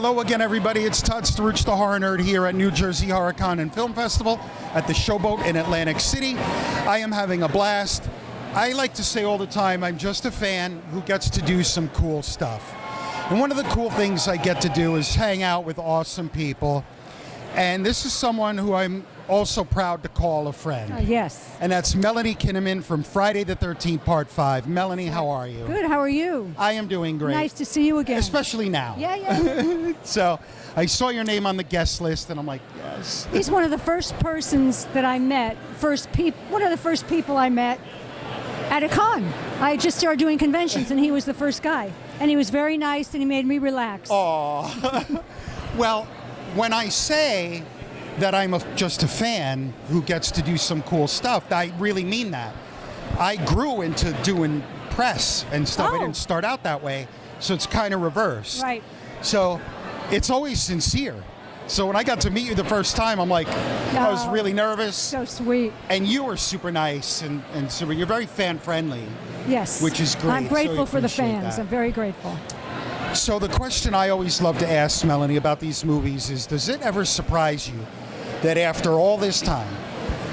Hello again, everybody. It's Todd Staruch, the horror nerd, here at New Jersey HorrorCon and Film Festival at the Showboat in Atlantic City. I am having a blast. I like to say all the time, I'm just a fan who gets to do some cool stuff. And one of the cool things I get to do is hang out with awesome people. And this is someone who I'm also proud to call a friend. Yes. And that's Melanie Kinnaman from Friday the 13th, Part 5. Melanie, how are you? Good, how are you? I am doing great. Nice to see you again. Especially now. Yeah. So I saw your name on the guest list, and I'm like, yes. He's one of the first persons that I met, one of the first people I met at a con. I just started doing conventions, and he was the first guy. And he was very nice, and he made me relax. Oh. Well, when I say that I'm just a fan who gets to do some cool stuff, I really mean that. I grew into doing press and stuff. Oh. I didn't start out that way, so it's kind of reversed. Right. So it's always sincere. So when I got to meet you the first time, I'm like, I was really nervous. So sweet. And you were super nice and super. You're very fan friendly. Yes. Which is great. I'm grateful So I for the appreciate fans. that. I'm very grateful. So the question I always love to ask Melanie about these movies is, does it ever surprise you that after all this time,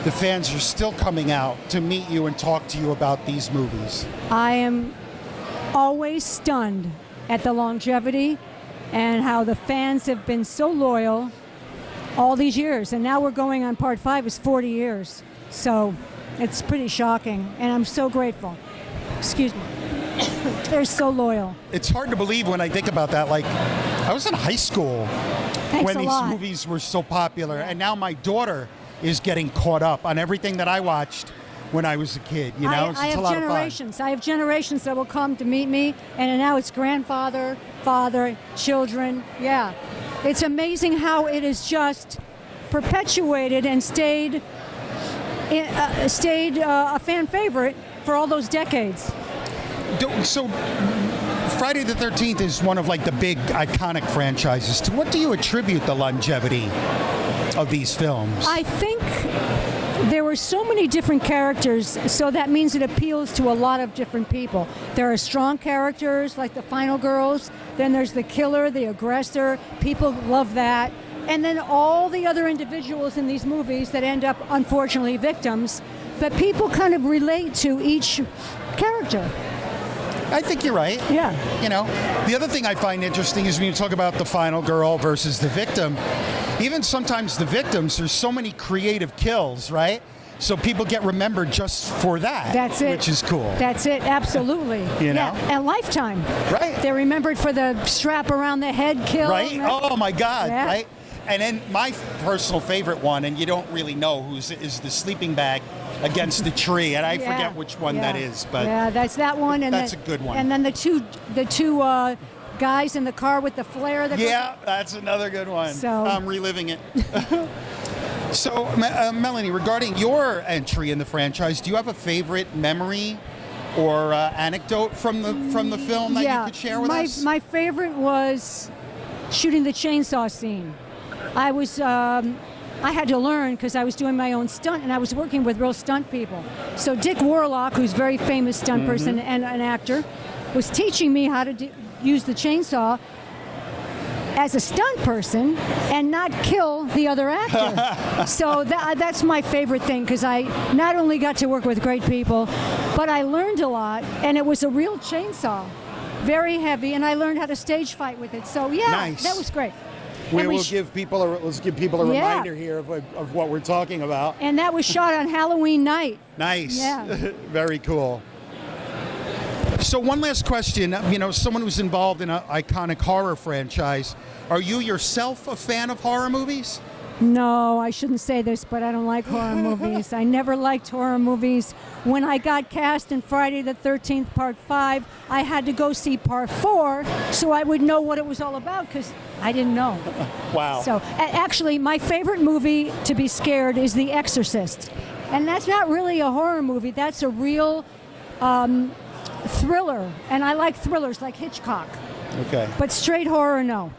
the fans are still coming out to meet you and talk to you about these movies? I am always stunned at the longevity and how the fans have been so loyal all these years. And now we're going on Part 5, is 40 years. So it's pretty shocking, and I'm so grateful. Excuse me. They're so loyal. It's hard to believe when I think about that. Like, I was in high school when these movies were so popular, and now my daughter is getting caught up on everything that I watched when I was a kid. You know, I have generations. I have generations that will come to meet me, and now it's grandfather, father, children. Yeah, it's amazing how it is just perpetuated and stayed a fan favorite for all those decades. So Friday the 13th is one of like the big iconic franchises. To what do you attribute the longevity of these films? I think there were so many different characters, so that means it appeals to a lot of different people. There are strong characters like the final girls, then there's the killer, the aggressor. People love that. And then all the other individuals in these movies that end up, unfortunately, victims. But people kind of relate to each character. I think you're right. Yeah. You know, the other thing I find interesting is when you talk about the final girl versus the victim, even sometimes the victims, there's so many creative kills, right? So people get remembered just for that. That's it. Which is cool. That's it, absolutely. You know? Yeah, and Lifetime. Right. They're remembered for the strap around the head kill. Right? Oh, my God. Yeah. Right? And then my personal favorite one, and you don't really know is the sleeping bag against the tree, and I forget which one that is, but yeah, that's that one, and that's a good one. And then the two guys in the car with the flare. That's another good one. So I'm reliving it. So, Melanie, regarding your entry in the franchise, do you have a favorite memory or anecdote from the film that you could share with us? My favorite was shooting the chainsaw scene. I had to learn because I was doing my own stunt, and I was working with real stunt people. So Dick Warlock, who's a very famous stunt person and an actor, was teaching me how to use the chainsaw as a stunt person and not kill the other actor. So that's my favorite thing, because I not only got to work with great people, but I learned a lot, and it was a real chainsaw, very heavy, and I learned how to stage fight with it. So yeah, nice. That was great. Let's give people a reminder here of what we're talking about. And that was shot on Halloween night. Nice. Yeah. Very cool. So one last question. You know, someone who's involved in an iconic horror franchise, are you yourself a fan of horror movies? No, I shouldn't say this, but I don't like horror movies. I never liked horror movies. When I got cast in Friday the 13th, Part 5, I had to go see Part 4 so I would know what it was all about, because I didn't know. Wow. So actually, my favorite movie to be scared is The Exorcist. And that's not really a horror movie. That's a real thriller. And I like thrillers like Hitchcock. Okay. But straight horror, no.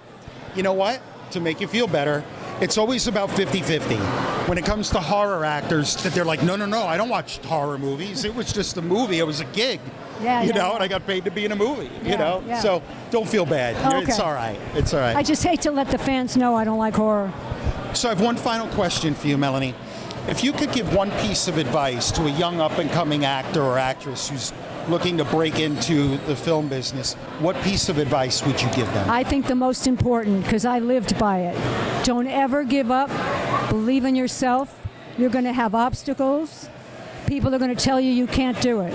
You know what? To make you feel better, it's always about 50-50. When it comes to horror actors, that they're like, no, I don't watch horror movies. It was just a movie. It was a gig. Yeah, And I got paid to be in a movie, Yeah. So don't feel bad. Okay. It's all right. It's all right. I just hate to let the fans know I don't like horror. So I have one final question for you, Melanie. If you could give one piece of advice to a young up-and-coming actor or actress who's looking to break into the film business, what piece of advice would you give them? I think the most important, because I lived by it. Don't ever give up. Believe in yourself. You're going to have obstacles. People are going to tell you you can't do it.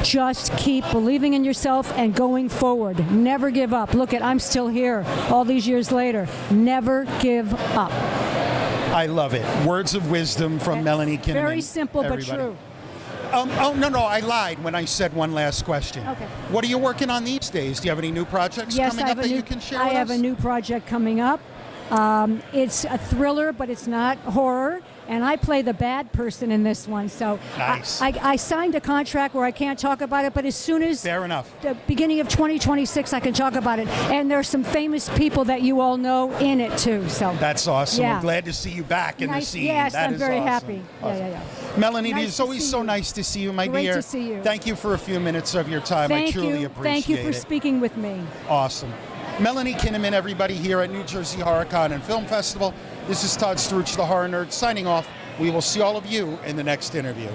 Just keep believing in yourself and going forward. Never give up. Look I'm still here all these years later. Never give up. I love it. Words of wisdom from Melanie Kinnaman. Very simple everybody. but true. No, I lied when I said one last question. Okay. What are you working on these days? Do you have any new projects coming up that you can share with us? I have a new project coming up. It's a thriller, but it's not horror. And I play the bad person in this one. So nice. I signed a contract where I can't talk about it, but as soon as Fair enough. the beginning of 2026, I can talk about it. And there's some famous people that you all know in it too. So that's awesome. Yeah. I'm glad to see you back in the scene. Yes, That I'm is very awesome. happy. Awesome. Yeah. Melanie, Nice it's to always see so you. nice to see you, my Great dear. to see you. Thank you for a few minutes of your time. I truly appreciate it. Thank you for speaking with me. Awesome. Melanie Kinnaman, everybody here at New Jersey HorrorCon and Film Festival. This is Todd Struch, the Horror Nerd, signing off. We will see all of you in the next interview.